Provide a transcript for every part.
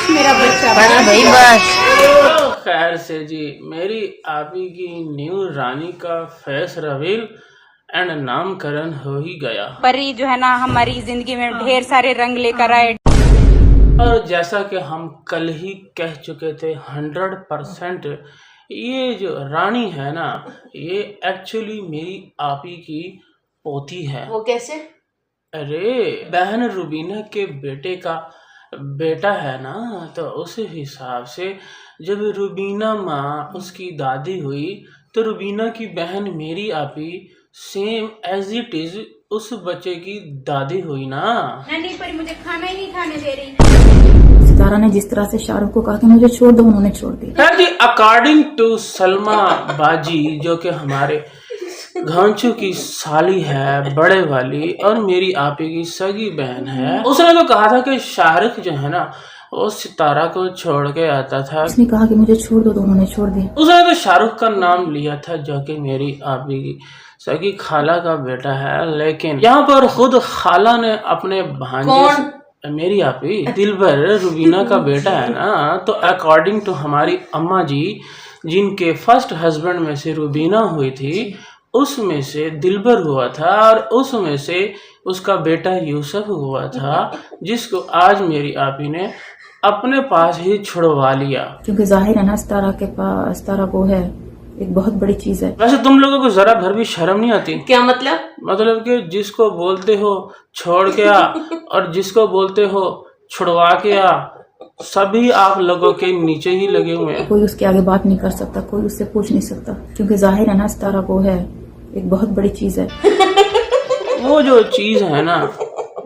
बस मेरा बच्चा भाई बस। खैर से जी, मेरी आपी की न्यू रानी का फेस रिवील एंड नामकरण हो ही गया। परी जो है ना हमारी जिंदगी में ढेर सारे रंग लेकर आए। और जैसा कि हम कल ही कह चुके थे 100%, ये जो रानी है ना, ये एक्चुअली मेरी आपी की पोती है। वो कैसे? अरे बहन रुबीना के बेटे का बेटा है ना, तो उस हिसाब से जब रुबीना माँ उसकी दादी हुई तो रुबीना की बहन मेरी आपी सेम एज इट इज उस बच्चे की दादी हुई ना। नहीं पर मुझे खाना ही नहीं खाने दे रही। सितारा ने जिस तरह से शाहरुख को कहा कि मुझे छोड़ दो, उन्होंने छोड़ दिया। खैर जी, अकॉर्डिंग टू सलमा बाजी जो कि हमारे घांचू की साली है बड़े वाली और मेरी आपी की सगी बहन है, उसने तो कहा था कि शाहरुख जो है ना वो सितारा को छोड़ के आता था। उसने कहा कि मुझे छोड़ दो, तो उन्होंने छोड़ दिया। उसने तो शाहरुख का नाम लिया था जो कि मेरी आपी की सगी खाला का बेटा है, लेकिन यहाँ पर खुद खाला ने अपने भांजे मेरी आपी दिलबर रुबीना का बेटा है ना, तो अकॉर्डिंग टू हमारी अम्मा जी जिनके फर्स्ट हस्बैंड में से रुबीना हुई थी, उसमें से दिलबर हुआ था और उसमें से उसका बेटा यूसुफ हुआ था, जिसको आज मेरी आपी ने अपने पास ही छुड़वा लिया। क्योंकि जाहिर है ना, सितारा के पास, सितारा वो है एक बहुत बड़ी चीज है। वैसे तुम लोगों को जरा भर भी शर्म नहीं आती? क्या मतलब? मतलब कि जिसको बोलते हो छोड़ के आ और जिसको बोलते हो छुड़वा के आ, सभी आप लोगों के नीचे ही लगे हुए हैं। कोई उसके आगे बात नहीं कर सकता, कोई उससे पूछ नहीं सकता, क्योंकि जाहिर है ना, सितारा वो है एक बहुत बड़ी चीज है। वो जो चीज है ना,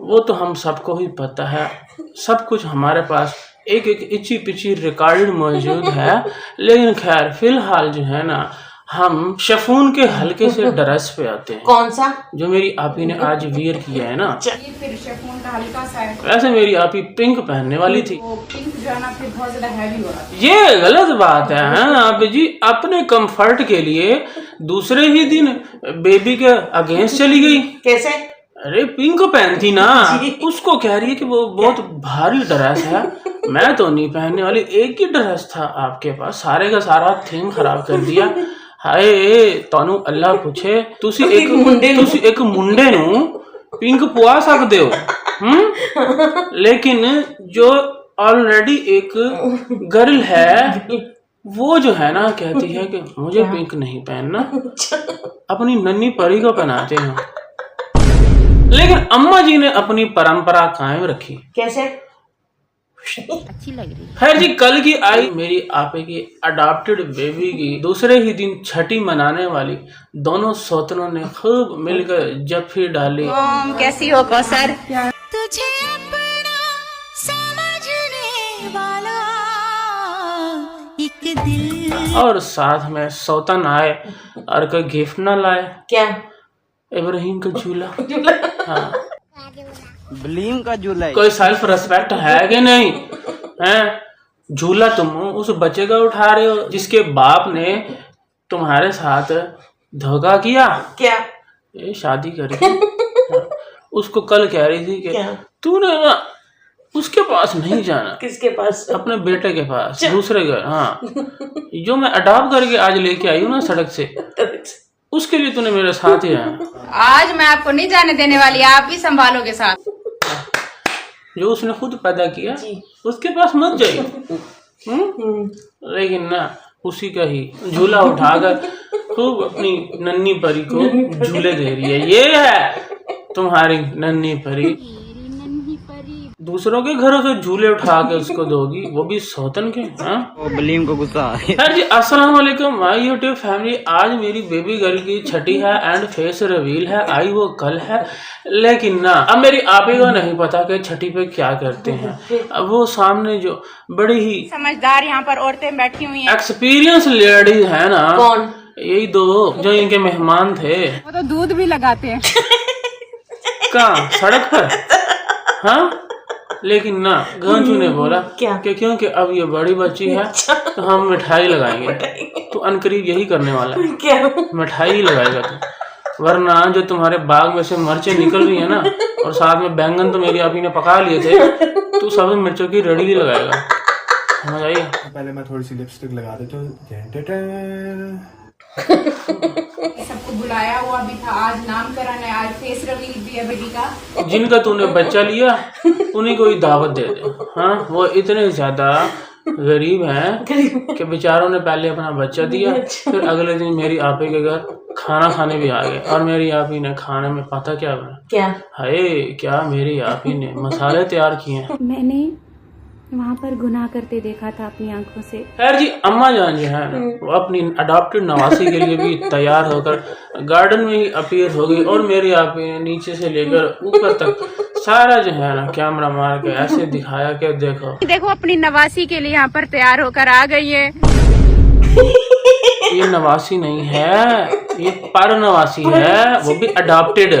वो तो हम सबको ही पता है, सब कुछ हमारे पास एक एक इची पिची रिकॉर्ड मौजूद है। लेकिन खैर फिलहाल जो है ना, हम शफून के हल्के से ड्रेस पे आते हैं। कौन सा? जो मेरी आपी ने आज वियर किया है ना, ये फिर शेफून का हल्का सा है। वैसे मेरी आपी पिंक पहनने वाली थी। वो पिंक जो है ना फिर बहुत ज्यादा हैवी हो रहा है। ये गलत बात है आप जी, अपने कंफर्ट के लिए दूसरे ही दिन बेबी के अगेंस्ट चली गई। कैसे? अरे पिंक पहनती ना, उसको कह रही है कि वो बहुत भारी ड्रेस है। मैं तो नहीं पहनने वाली, एक ही ड्रेस था आपके पास, सारे का सारा थीम खराब कर दिया। हाय तानू अल्लाह पूछे, तुसी एक मुंडे नू पिंक पुआ सकते हो, लेकिन जो ऑलरेडी एक गर्ल है वो जो है ना कहती है कि मुझे पिंक नहीं पहनना, अपनी नन्ही परी को पहनाते हैं। लेकिन अम्मा जी ने अपनी परंपरा कायम रखी। कैसे? अच्छी लग रही है। खैर जी, कल की आई मेरी आपे की अडॉप्टेड बेबी की दूसरे ही दिन छठी मनाने वाली दोनों सौतनों ने खूब मिलकर जफ्फी डाली। कैसी हो कौसर? तुझे अपना समझने वाला एक दिल। और साथ में सौतन आए और कोई गिफ्ट ना लाए। क्या? इब्राहिम का झूला। हाँ, बलीम का झूला है। कोई सेल्फ रिस्पेक्ट है कि नहीं है? झूला तुम उस बच्चे का उठा रहे हो जिसके बाप ने तुम्हारे साथ धोखा किया। क्या? ये शादी करके उसको कल कह रही थी कि तूने ना उसके पास नहीं जाना। किसके पास? अपने बेटे के पास, दूसरे घर। हाँ, जो मैं अडॉप्ट करके आज लेके आई हूँ ना सड़क से, उसके लिए तूने मेरे साथ ही आया। आज मैं आपको नहीं जाने देने वाली, आप ही संभालोगे साथ। जो उसने खुद पैदा किया उसके पास मत जाइए। लेकिन ना उसी का ही झूला उठाकर खूब अपनी नन्ही परी को झूले दे रही है। ये है तुम्हारी नन्ही परी। दूसरों के घरों से झूले उठा के उसको दोगी, वो भी सौतन के। हाँ, वो बलीम को गुस्सा आ गया। खैर जी, अस्सलाम वालेकुम माय यूट्यूब फैमिली। आज मेरी बेबी गर्ल की छठी है एंड फेस रिवील है। आई वो कल है, लेकिन ना अब मेरी आपी को नहीं पता कि छठी पे क्या करते हैं। अब वो सामने जो बड़ी ही समझदार यहाँ पर औरतें बैठी हुई हैं। एक्सपीरियंस लेडीज है ना, कौन? यही दो जो इनके मेहमान थे। वो तो दूध भी लगाते हैं। कहाँ? सड़क पर। हाँ, लेकिन ना घांचू ने बोला क्या? कि क्योंकि अब ये बड़ी बच्ची है तो हम मिठाई लगाएंगे। तो अनकरीब यही करने वाला है। क्या? मिठाई ही लगाएगा तू, वरना जो तुम्हारे बाग में से मिर्चें निकल रही है ना, और साथ में बैंगन तो मेरी आपी ने पका लिए थे, तू सब मिर्चों की रड़ी ही लगाएगा। समझ आई? पहले मैं थोड़ी सी लिपस्टिक लगा देता हूँ। सबको बुलाया हुआ भी था, आज नामकरण है, आज फेस रिवील भी है बेटी का। जिनका तूने बच्चा लिया उन्हीं को ही दावत दे दे। हाँ, वो इतने ज्यादा गरीब हैं कि बेचारों ने पहले अपना बच्चा दिया, फिर अगले दिन मेरी आपी के घर खाना खाने भी आ गए। और मेरी आपी ने खाने में पता क्या बना? क्या? हाय, क्या मेरी आपी ने मसाले तैयार किए हैं। मैंने वहाँ पर गुनाह करते देखा था अपनी आंखों से। खैर जी, अम्मा जान जो है वो अपनी अडॉप्टेड नवासी के लिए भी तैयार होकर गार्डन में ही अपीयर हो गई। और मेरी आपी ने नीचे से लेकर ऊपर तक सारा जो है ना कैमरा मार के ऐसे दिखाया कि देखो अपनी नवासी के लिए यहाँ पर तैयार होकर आ गई है। ये नवासी नहीं है, ये पर नवासी है, वो भी अडॉप्टेड।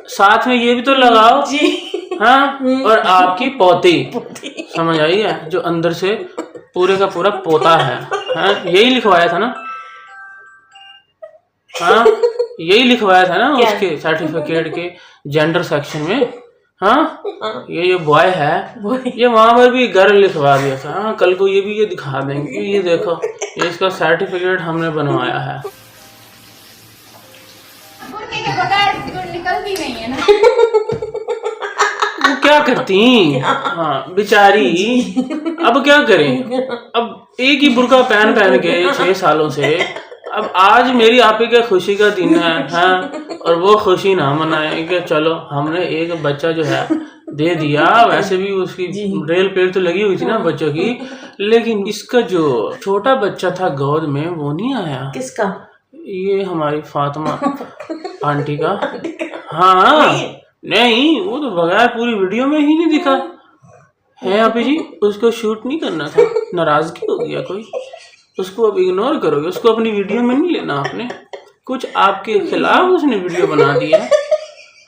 साथ में ये भी तो लगाओ जी। हाँ, और आपकी पोती, समझ आई है, जो अंदर से पूरे का पूरा पोता है। हाँ, यही लिखवाया था ना? हाँ, यही लिखवाया था ना उसके सर्टिफिकेट के जेंडर सेक्शन में। हाँ, ये बॉय है, ये वहां पर भी गर्ल लिखवा दिया था। हाँ, कल को ये भी ये दिखा देंगे, ये देखो, ये इसका सर्टिफिकेट हमने बनवाया है। के बगैर तो निकलती नहीं है ना। वो क्या करती? हाँ बेचारी, अब क्या करें? अब एक ही बुर्का पहन पहन के 6 सालों से, अब आज मेरी आपी के खुशी का दिन है। हाँ, और वो खुशी ना मनाए कि चलो हमने एक बच्चा जो है दे दिया। वैसे भी उसकी रेल पेड़ तो लगी हुई थी ना बच्चों की, लेकिन इसका जो छोटा बच्चा था गोद में वो नहीं आया। किसका? ये हमारी फातिमा आंटी का। हाँ, नहीं, वो तो बगैर पूरी वीडियो में ही नहीं दिखा है। आपी जी, उसको शूट नहीं करना था, नाराजगी हो गया कोई, उसको अब इग्नोर करोगे, उसको अपनी वीडियो में नहीं लेना आपने। कुछ आपके खिलाफ उसने वीडियो बना दी है।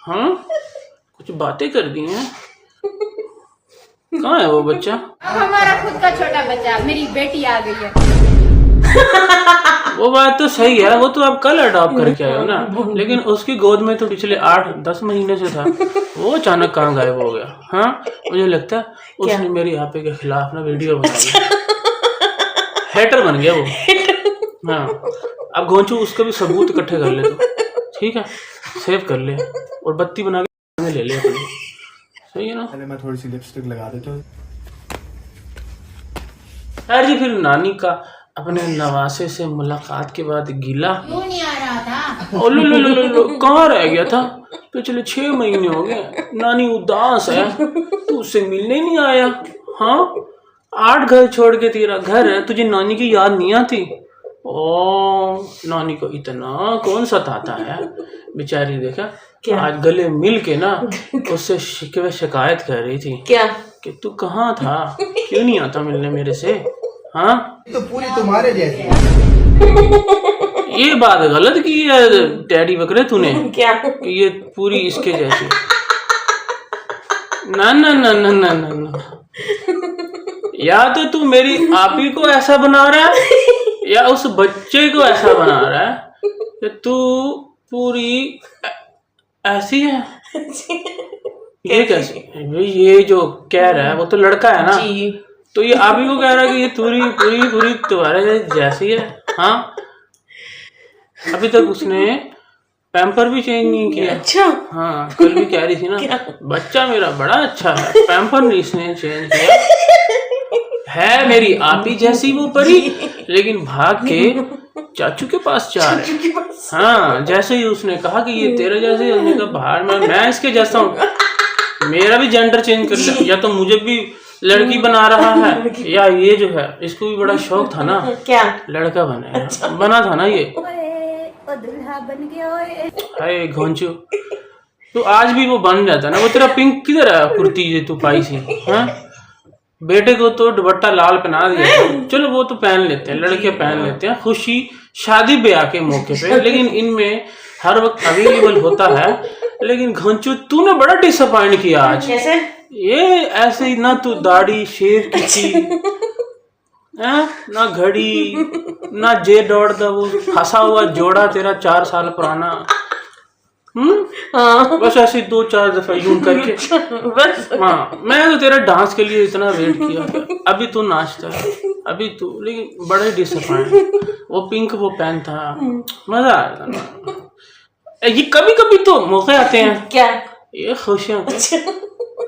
हाँ, कुछ बातें कर दी हैं। कहाँ है वो बच्चा? अब हमारा खुद का छोटा बच्चा, मेरी बेटी आ गई है। वो बात तो सही है, वो तो आप कल अडॉप्ट करके आए हो ना, लेकिन उसकी गोद में तो पिछले 8-10 महीने से था। वो अचानक कहाँ गायब हो गया? हाँ, मुझे लगता है उसने मेरी आपे के खिलाफ ना वीडियो बनाई, हेटर बन गया वो। हाँ, अब गोंचू उसका भी सबूत इकट्ठे कर ले तो, ठीक है, सेव कर ले और बत्ती बना के ले ले अपनी। सही है ना? पहले मैं थोड़ी सी लिपस्टिक लगा देता हूँ। यार जी, फिर नानी का अपने नवासे से मुलाकात के बाद गीला क्यों नहीं आ रहा था? ओ लो, कहाँ रह गया था? पिछले 6 महीने हो गए, नानी उदास है, तू उससे मिलने नहीं आया। हाँ, 8 घर छोड़ के तेरा घर है, तुझे नानी की याद नहीं आती? ओ, नानी को इतना कौन सताता है बेचारी। देखा क्या? आज गले मिल के ना उससे शिकायत कर रही थी क्या? कि तू कहाँ था, क्यों नहीं आता मिलने मेरे से? हाँ, तो पूरी तुम्हारे जैसी। ये बात गलत की है डैडी बकरे तूने, क्या? कि ये पूरी इसके जैसी। ना ना ना ना ना ना ना, या तो तू मेरी आपी को ऐसा बना रहा है या उस बच्चे को ऐसा बना रहा है कि तू पूरी ऐसी है। ये कैसी? ये जो कह रहा है वो तो लड़का है ना, तो ये आपी को कह रहा है कि ये पूरी तुम्हारे जैसी है। हाँ, अभी तक उसने पैम्पर भी चेंज नहीं किया। अच्छा। हाँ, कल भी कह रही थी ना, बच्चा मेरा बड़ा अच्छा है, पैम्पर नहीं इसने चेंज किया। है मेरी आपी जैसी वो परी, लेकिन भाग के चाचू के पास जा रहे हैं। हाँ, जैसे ही उसने कहा कि ये तेरे जैसे, हमने कहा बाहर में मैं इसके जैसा हूँ, मेरा भी जेंडर चेंज कर लिया, या तो मुझे भी लड़की बना रहा है, या ये जो है इसको भी बड़ा शौक था ना, क्या? लड़का बने। अच्छा। बना था ना ये, दुल्हा बन गया। हाय घोंचू, तो आज भी वो बन जाता ना। वो तेरा पिंक किधर है कुर्ती जो तू पाई सी? हाँ, बेटे को तो दुपट्टा लाल पहना दिया, चलो वो तो पहन लेते हैं, लड़के पहन लेते हैं खुशी शादी ब्याह के मौके पे, लेकिन इनमें हर वक्त अवेलेबल होता है। लेकिन घोंचू तूने बड़ा डिसअपॉइंट किया आज। कैसे? ये ऐसे ही ना, तू दाढ़ी शेव की थी, ना घड़ी, ना जे दौड़ दा, वो फंसा हुआ जोड़ा तेरा 4 साल पुराना, हाँ बस ऐसे 2-4 दफा यूं करके बस हाँ। मैं तो तेरा डांस के लिए इतना वेट किया, अभी तू नाचता है, अभी तू, लेकिन बड़े डिसअपॉइंट। वो पिंक वो पेन था, मजा आया था ना। ये कभी कभी तो मौके आते हैं, क्या ये खुशियाँ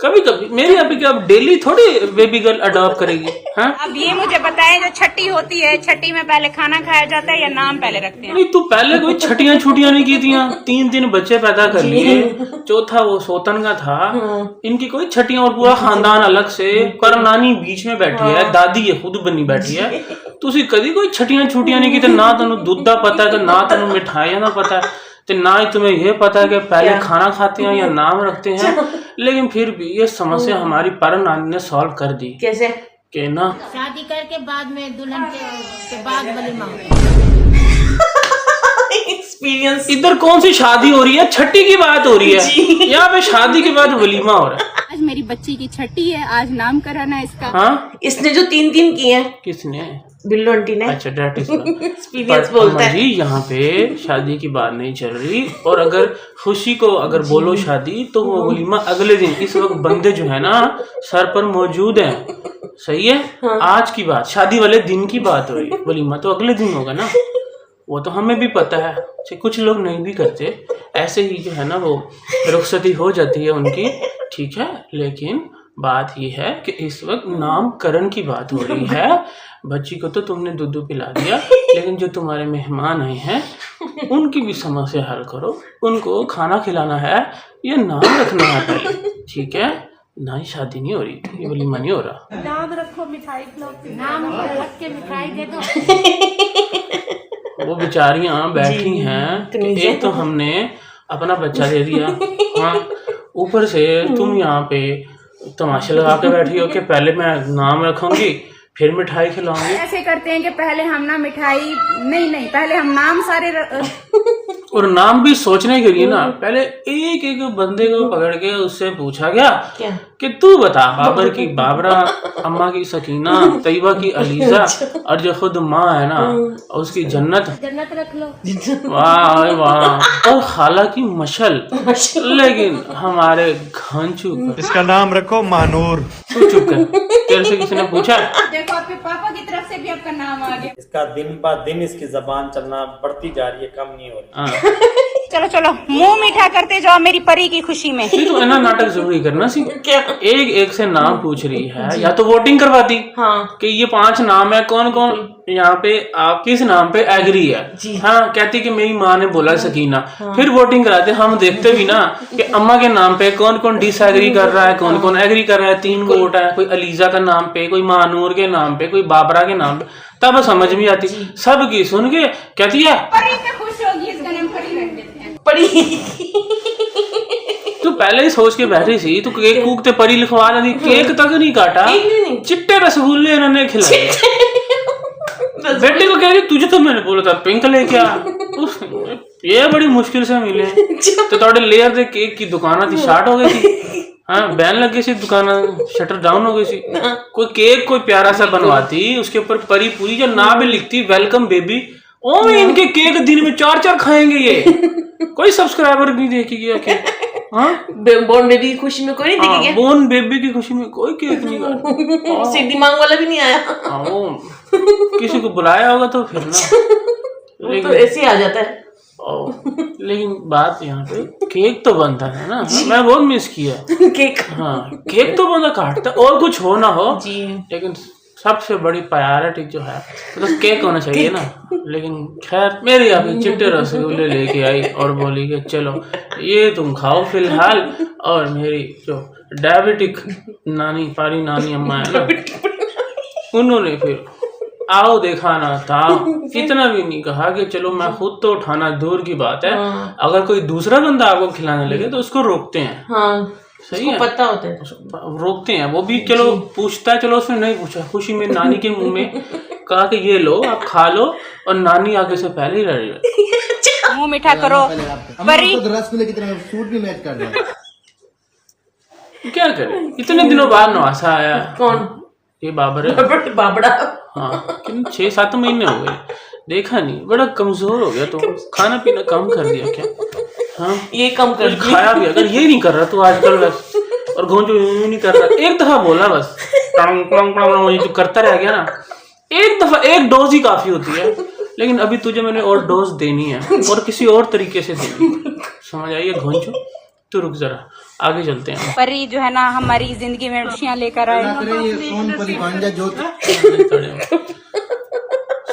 कभी कभी। मेरे यहाँ पे क्या अब डेली थोड़ी बेबी गर्ल अडॉप्ट करेगी? हाँ अब ये मुझे बताएं, जो छठी होती है, छठी में पहले खाना खाया जाता है या नाम पहले रखते हैं? नहीं, तू पहले कोई छठियां छुट्टियां नहीं की थी? 3 बच्चे पैदा कर लिए, चौथा वो सोतन का था। इनकी कोई छठियां, और पूरा खानदान अलग से, कर नानी बीच में बैठी है, दादी ये खुद बनी बैठी है। तुसी कभी कोई छठियां छुट्टियां नहीं की? ना तेन दूध का पता है, ना तेन मिठाइयां का पता है, तो ना ही तुम्हें ये पता है कि पहले खाना खाते हैं या नाम रखते हैं। लेकिन फिर भी ये समस्या हमारी पर नानी ने सॉल्व कर दी। कैसे? के ना शादी करके बाद में दुल्हन के बाद वलीमा एक्सपीरियंस। इधर कौन सी शादी हो रही है? छठी की बात हो रही है, यहाँ पे शादी के बाद वलीमा हो रहा है। आज मेरी बच्ची की छठी है, आज नामकरण है इसका। हाँ इसने जो 3 किए हैं, किसने? बिल्लो आंटी ने। अच्छा, डेट इज एक्सपीरियंस बोलता है जी। यहाँ पे शादी की बात नहीं चल रही, और अगर खुशी को अगर बोलो शादी, तो वो वलीमा अगले दिन। इस वक्त बंदे जो है ना सर पर मौजूद हैं, सही है। आज की बात, शादी वाले दिन की बात हो रही है, वलीमा तो अगले दिन होगा ना। वो तो हमें भी पता है, कुछ लोग नहीं भी करते, ऐसे ही जो है ना वो रुखसती हो जाती है उनकी, ठीक है। लेकिन बात ये है कि इस वक्त नामकरण की बात हो रही है। बच्ची को तो तुमने दूध पिला दिया, लेकिन जो तुम्हारे मेहमान आए हैं उनकी भी समस्या हल करो। उनको खाना खिलाना है या नाम रखना है पहले, ठीक है ना। ही शादी नहीं हो रही, ये वलीमा नहीं हो रहा। नाम रखो, मिठाई खिलाओ, नाम रख के मिठाई दे दो। वो बेचारियां बैठी हैं कि एक तो हमने अपना बच्चा दे दिया, हाँ, ऊपर से तुम यहाँ पे तमाशा लगा के बैठी हो कि पहले मैं नाम रखूंगी फिर मिठाई खिलाऊंगी। ऐसे करते हैं कि पहले हम ना मिठाई नहीं, पहले हम नाम सारे और नाम भी सोचने के लिए ना पहले एक एक बंदे को पकड़ के उससे पूछा गया कि तू बता, बाबर की बाबरा, अम्मा की सकीना, तैयबा की अलीजा, और जो खुद माँ है ना उसकी जन्नत रख लो। वाह वाह, और खाला की मशल। लेकिन हमारे घांचू इसका नाम रखो मानूर। तू चुप कर, तेरे से किसी ने पूछा? देखो आपके पापा की तरफ से भी आपका नाम आ गया। इसका दिन ब दिन इसकी जबान चलना बढ़ती जा रही है, कम नहीं हो रही। हाँ। चलो मुंह मीठा करते जाओ मेरी परी की खुशी में। तो इतना नाटक जरूरी करना सी क्या? एक से नाम पूछ रही है, या तो वोटिंग करवाती कि ये 5 नाम है, कौन कौन यहाँ पे आप किस नाम पे एग्री है। हाँ, कहती कि मेरी माँ ने बोला सकीना, फिर वोटिंग कराते। हम देखते भी ना कि अम्मा के नाम पे कौन कौन डिसएग्री कर रहा है, कौन कौन एग्री कर रहा है। 3 वोट है, कोई अलीजा का नाम पे, कोई मानूर के नाम पे, कोई बाबरा के नाम पे। तब समझ में आती, सबकी सुन के कहती है परी पे खुश होगी, इसका नाम परी रख देते हैं। परी तू पहले ही सोच के बैठी सी, तू केक कूकते परी लिखवा दी, केक तक नहीं काटा, चिट्टे रसगुल्ले इन्होंने खिलाए। बेटे को कह रही तुझे तो मैंने बोला था पिंक लेके आ, ये बड़ी मुश्किल से मिले। तो थोड़े लेयर दे केक की दुकान थी स्टार्ट हो गई थी, हाँ बैन लग गई सी, दुकान शटर डाउन हो गई सी। कोई केक कोई प्यारा सा बनवाती, उसके ऊपर परी पूरी जो नाम भी लिखती वेलकम बेबी। ओ मैं इनके केक दिन में 4 खाएंगे ये, कोई सब्सक्राइबर नहीं देखेगी क्या? हाँ, बोर्न बेबी की खुशी में कोई नहीं देखेगा। बोर्न बेबी की खुशी में कोई केक नहीं खाया। सीधी मांग वाला भी नहीं आया। वो किसी को बुलाया होगा तो फिर ना, लेकिन तो ऐसे ही आ जाता है। लेकिन बात यहाँ पे केक तो बनता है ना, मैं बहुत मिस किया केक। हाँ, केक तो बंदा काटता, और कुछ हो ना हो जी, लेकिन सबसे बड़ी प्रायोरिटी जो है तो केक होना चाहिए ना। लेकिन खैर मेरी अभी चिट्टे रसगुल्ले लेके आई और बोली कि चलो ये तुम खाओ फिलहाल, और मेरी जो डायबिटिक नानी पारी नानी अम्मा है ना, उन्होंने फिर आओ दिखाना था। इतना भी नहीं कहा कि चलो मैं खुद तो उठाना दूर की बात है, अगर कोई दूसरा बंदा आपको खिलाने लगे तो उसको रोकते हैं। हाँ, सही है, पता होता है, रोकते हैं। वो भी चलो पूछता है, चलो उसने नहीं पूछा, खुशी में नानी के मुंह में कहा कि ये लो आप खा लो, और नानी आगे से पहले ही रही। मुंह मीठा करो परी। रसगुल्ले की तरह सूट भी मैच कर रहा है। क्या करे, इतने दिनों बाद नवासा आया। कौन? ये बाबर है, बाबड़ा। हाँ, 6-7 महीने हो गए, देखा नहीं, बड़ा कमजोर हो गया, तो खाना पीना कम कर दिया क्या? हाँ ये कम कर कुछ खाया भी अगर ये नहीं कर रहा तो आजकल बस, और घोंचो यूं नहीं कर रहा, एक दफा बोला बस ये जो करता रह गया ना, एक दफा एक डोज ही काफी होती है। लेकिन अभी तुझे मैंने और डोज देनी है और किसी और तरीके से देनी है, समझ आई है घोंचो? तो रुक जरा आगे चलते हैं। परी जो है ना हमारी जिंदगी में खुशियाँ लेकर आए। ये सोन परी भांजा जो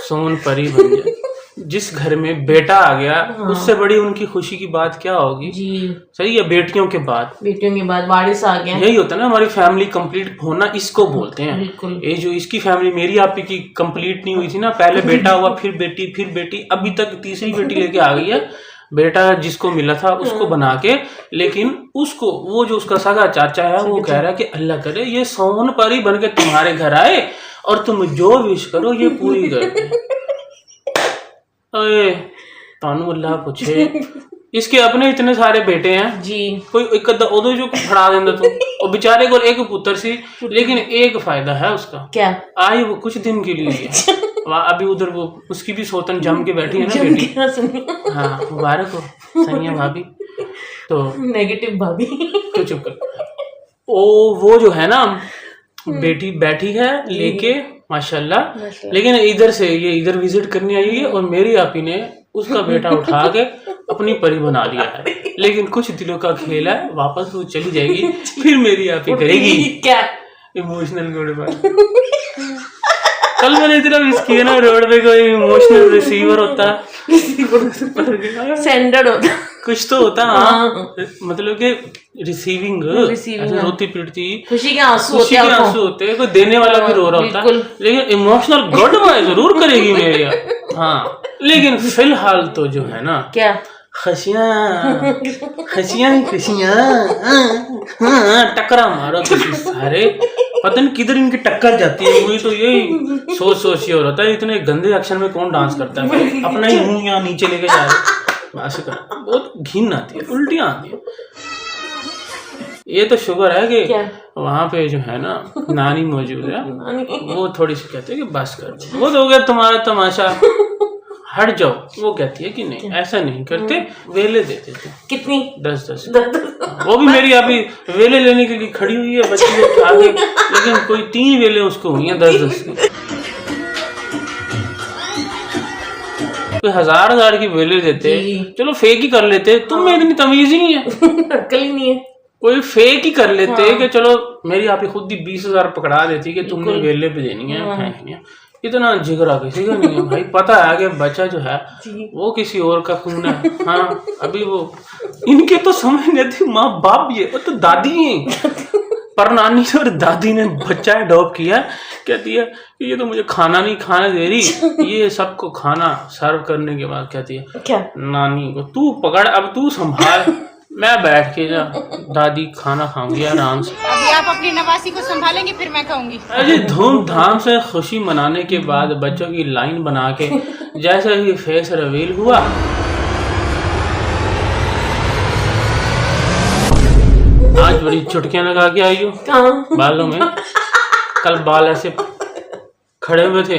सोन परी बन जाए। जिस घर में बेटा आ गया उससे बड़ी उनकी खुशी की बात क्या होगी? जी सही है, बेटियों के बाद बेटियों के बाद वारिस आ गया। यही होता है ना, हमारी फैमिली कंप्लीट होना इसको बोलते हैं। बिल्कुल। ये जो इसकी फैमिली मेरी आपकी की कंप्लीट नहीं हुई थी ना, पहले बेटा हुआ फिर बेटी, अभी तक तीसरी बेटी लेके आ गई है। बेटा जिसको मिला था उसको बना के, लेकिन उसको वो जो उसका सगा चाचा है वो कह रहा है कि अल्लाह करे ये सोन परी बन के तुम्हारे घर आए और तुम जो विश करो ये पूरी कर दे। अरे तानू अल्लाह पूछे, इसके अपने इतने सारे बेटे हैं जी, कोई एक उदो जो फड़ा देंदा तू, और बेचारे को एक पुत्र सी, लेकिन एक फायदा है उसका, क्या? आई वो कुछ दिन के लिए है। अभी उधर वो उसकी भी सोतन जम के बैठी है ना बेटी। हाँ मुबारक हो सनिया भाभी। तो नेगेटिव भाभी। तो चुप कर। वो जो है ना बेटी बैठी है लेके माशाल्लाह, लेकिन इधर से ये इधर विजिट करने आई है और मेरी आपी ने उसका बेटा उठा के अपनी परी बना लिया है। लेकिन कुछ दिनों का खेल है, वापस वो चली जाएगी, फिर मेरी आपी करेगी क्या? इमोशनल रोड पर। कल मैंने इतना मिस किया ना, रोड पे कोई इमोशनल रिसीवर होता है, सेंडर होता, कुछ तो होता। हाँ मतलब कि रिसीविंग, रोती पीटती खुशी के आंसू होते हैं, कोई देने वाला भी रो रहा होता है, लेकिन इमोशनल गुड बाय जरूर करेगी मेरी। हाँ लेकिन फिलहाल तो जो है ना, क्या खुशियाँ टकरा मारो तो सारे, पता नहीं किधर इनकी टक्कर जाती है। मुझे तो यही सोच ये हो रहा था, इतने गंदे एक्शन में कौन डांस करता है, अपना ही मुंह यहाँ नीचे लेके जा रहा है, बहुत घिन आती है, उल्टियाँ आती है। ये तो शुक्र है कि वहाँ पे जो है ना नानी मौजूद है, वो थोड़ी सी कहते हैं कि बस कर दो, वो हो गया तुम्हारा तमाशा, हट जाओ। वो कहती है कि नहीं ऐसा नहीं करते, वेले देते थे। कितनी? 10-10। वो भी मेरी अभी वेले लेने के लिए खड़ी हुई है बच्ची को उठा के, लेकिन कोई 3 वेले उसको हुई हैं 10-10 की। कोई 1000 की वेले देते, चलो फेक ही कर लेते, तुम में इतनी तमीज ही नहीं है, अक्ल ही नहीं है, कोई फेक ही कर लेते कि चलो मेरी आप ही खुद ही 20,000 पकड़ा देती कि तुमने वेले पे देनी है, फेंकनी है। इतना जिगरा किसी का नहीं है भाई, पता है कि बच्चा जो है वो किसी और का खून है। हाँ अभी वो इनके तो समझ नहीं आती, माँ बाप ये वो तो दादी है, पर नानी और दादी ने बच्चा अडॉप्ट किया, कहती है कि ये तो मुझे खाना नहीं खाने दे रही, ये सबको खाना सर्व करने के बाद कहती है क्या? नानी को तू पकड़, अब तू संभाल, मैं बैठ के जा दादी खाना खाऊंगी आराम से। अभी आप अपनी नवासी को संभालेंगे फिर मैं खाऊंगी। अरे धूमधाम से खुशी मनाने के बाद बच्चों की लाइन बना के जैसे ही फेस रिवील हुआ, आज बड़ी चुटकियां लगा के आई हो बालों में। कल बाल ऐसे खड़े हुए थे,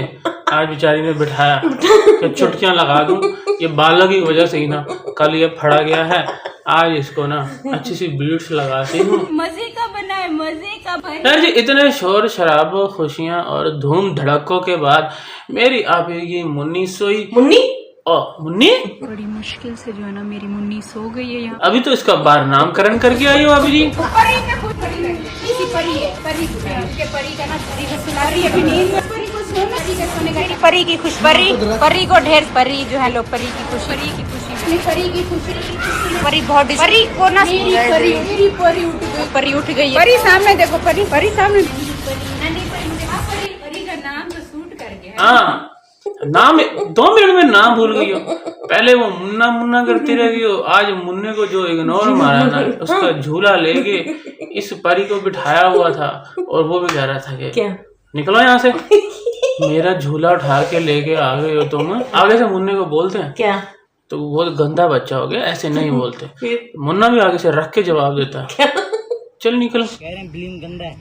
आज बेचारी ने बिठाया कि चुटकियां लगा दूं, ये बालों की वजह से ही ना कल ये फड़ा गया है, आज इसको ना अच्छी सी बीट्स लगाती हूँ। मजे का बना है, मजे का यार जी इतने शोर शराबों खुशियाँ और धूम धड़कों के बाद मेरी आप ये मुन्नी सोई। मुन्नी? ओ मुन्नी बड़ी मुश्किल से जो है ना मेरी मुन्नी सो गई है यहाँ। अभी तो इसका बार नामकरण करके आई हो अभी जी। परी में खुद परी है, इसी परी है, परी उसके परी का ना परी को सुला रही है अभी नींद में, परी को सोना चाहिए सोने का, परी की खुश परी को ढेर, परी जो है लो परी की खुशी, परी की खुशी, परी की खुशी, परी बहुत परी को ना परी उठ गई, परी सामने देखो, परी सामने, परी का नाम तो सूट कर गया। हाँ नाम 2 मिनट में नाम भूल गई हो, पहले वो मुन्ना मुन्ना करती रह गई हो, आज मुन्ने को जो इग्नोर मारा ना, उसका झूला लेके इस परी को बिठाया हुआ था और वो भी कह रहा था कि क्या? निकलो यहाँ से, मेरा झूला उठा के लेके आ गए हो तुम। आगे से मुन्ने को बोलते हैं क्या? तो बहुत गंदा बच्चा हो गया, ऐसे नहीं बोलते। मुन्ना भी आगे से रख के जवाब देता है, चल निकल। कह रहे हैं ब्लीम गंदा है।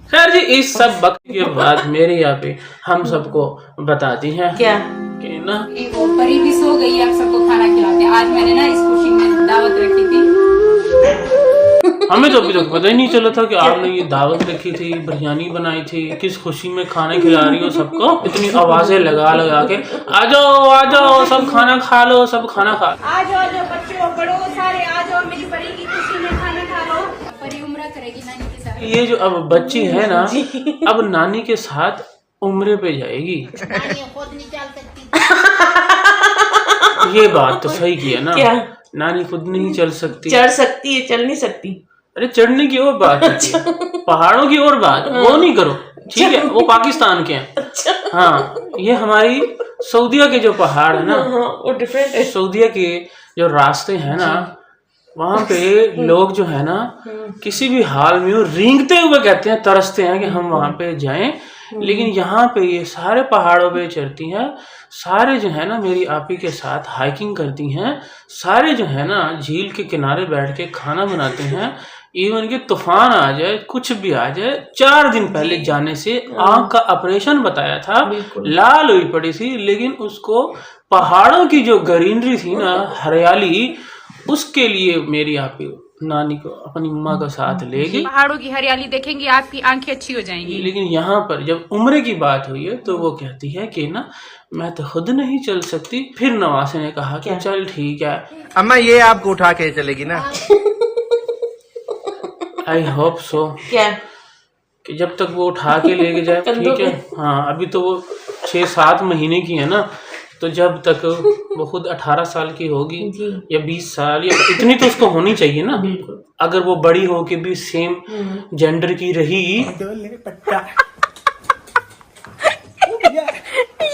खैर जी, इस सब वक्त के बाद मेरे यहाँ पे हम सबको बताती हैं क्या कि ना वो परी भी सो गई है, आप सबको खाना खिलाते हैं। आज मैंने ना इस खुशी में दावत रखी थी। हमें तो अभी तक पता ही नहीं चला था कि आपने ये दावत रखी थी, बिरयानी बनाई थी, किस खुशी में खाने खिला रही हो सबको। इतनी आवाजें लगा लगा के आ जाओ सब खाना खा लो, सब खाना खा लो। आ जाओ बच्चों बड़ो सारे आ जाओ, मेरी परी की खुशी में खाना खा लो। परी उम्र करेगी नानी के साथ। ये जो अब बच्ची है ना, अब नानी के साथ उम्रे पे जाएगी। खुद नहीं चल सकती। ये बात तो सही की है ना। क्या? नानी खुद नहीं चल सकती। चढ़ सकती है, चल नहीं सकती। अरे चढ़ने की और बात है, पहाड़ों की और बात, वो नहीं करो, ठीक है? वो पाकिस्तान के हैं। हाँ, ये हमारी सऊदीया के जो पहाड़ है ना, वो डिफरेंट है। सऊदीया के जो रास्ते हैं ना, वहाँ पे लोग जो है ना, किसी भी हाल में वो रेंगते हुए कहते हैं, तरसते हैं कि हम वहाँ पे जाएं। लेकिन यहाँ पे ये सारे पहाड़ों पे चढ़ती हैं, सारे जो है ना मेरी आपी के साथ हाइकिंग करती हैं, सारे जो है ना झील के किनारे बैठ के खाना बनाते हैं। इवन के तूफान आ जाए, कुछ भी आ जाए, 4 दिन पहले जाने से आंख का ऑपरेशन बताया था, लाल हुई पड़ी थी, लेकिन उसको पहाड़ों की जो ग्रीनरी थी ना, हरियाली, उसके लिए मेरी आपी नानी को अपनी अम्मा का साथ लेगी। पहाड़ों की हरियाली देखेंगे, आपकी आंखें अच्छी हो जाएंगी। लेकिन यहाँ पर जब उम्र की बात हुई है तो वो कहती है कि ना मैं तो खुद नहीं चल सकती। फिर नवासे ने कहा कि चल ठीक है, अम्मा ये आपको उठा के चलेगी ना। आई होप सो क्या कि जब तक वो उठा के लेके जाए ठीक है। हाँ, अभी तो वो 6-7 महीने की है ना, तो जब तक वो खुद 18 साल की होगी या 20 साल या इतनी तो उसको होनी चाहिए ना। अगर वो बड़ी हो के भी सेम जेंडर की रही।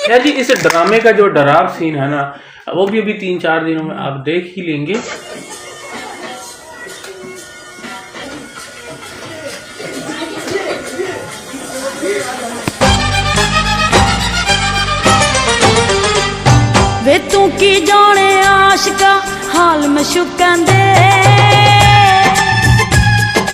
यार जी, इस ड्रामे का जो डराव सीन है ना, वो भी अभी 3-4 दिनों में आप देख ही लेंगे। वे तू की जाने आशिका हाल में शुकन दे